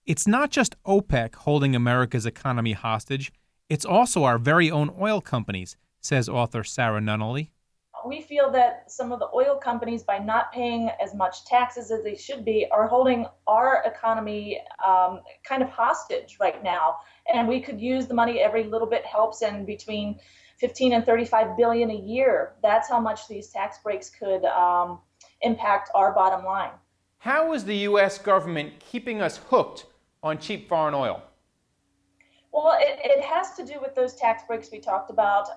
It's not just OPEC holding America's economy hostage, it's also our very own oil companies, says author Sarah Nunnally. We feel that some of the oil companies, by not paying as much taxes as they should be, are holding our economy kind of hostage right now. And we could use the money. Every little bit helps, and between 15 and 35 billion a year, that's how much these tax breaks could impact our bottom line. How is the U.S. government keeping us hooked on cheap foreign oil? Well, it has to do with those tax breaks we talked about.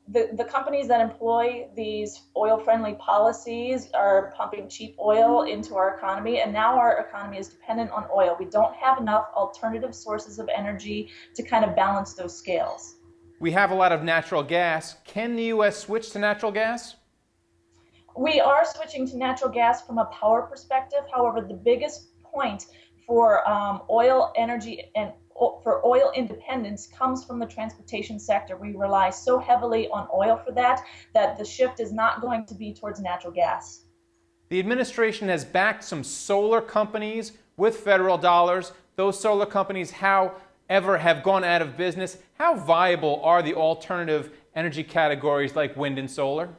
The companies that employ these oil-friendly policies are pumping cheap oil into our economy, and now our economy is dependent on oil. We don't have enough alternative sources of energy to kind of balance those scales. We have a lot of natural gas. Can the U.S. switch to natural gas? We are switching to natural gas from a power perspective. However, the biggest point for oil energy and for oil independence comes from the transportation sector. We rely so heavily on oil for that the shift is not going to be towards natural gas. The administration has backed some solar companies with federal dollars. Those solar companies, however, have gone out of business. How viable are the alternative energy categories like wind and solar?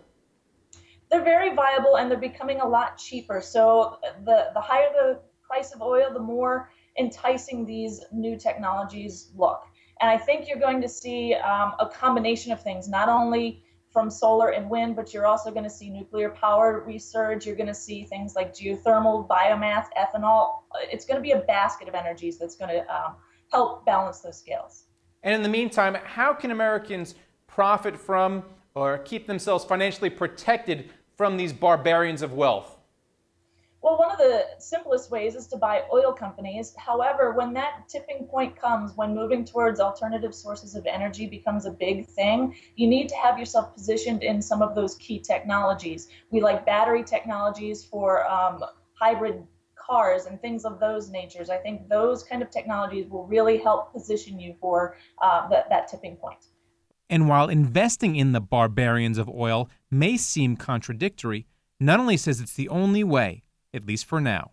They're very viable, and they're becoming a lot cheaper. So the higher the price of oil, the more enticing these new technologies look. And I think you're going to see a combination of things, not only from solar and wind, but you're also going to see nuclear power resurge. You're going to see things like geothermal, biomass, ethanol. It's going to be a basket of energies that's going to help balance those scales. And in the meantime, how can Americans profit from or keep themselves financially protected from these barbarians of wealth? Well, one of the simplest ways is to buy oil companies. However, when that tipping point comes, when moving towards alternative sources of energy becomes a big thing, you need to have yourself positioned in some of those key technologies. We like battery technologies for hybrid cars and things of those natures. I think those kind of technologies will really help position you for that tipping point. And while investing in the barbarians of oil may seem contradictory, Nunnally says it's the only way, at least for now.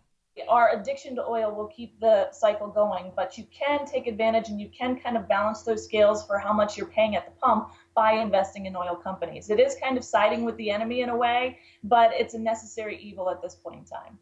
Our addiction to oil will keep the cycle going, but you can take advantage and you can kind of balance those scales for how much you're paying at the pump by investing in oil companies. It is kind of siding with the enemy in a way, but it's a necessary evil at this point in time.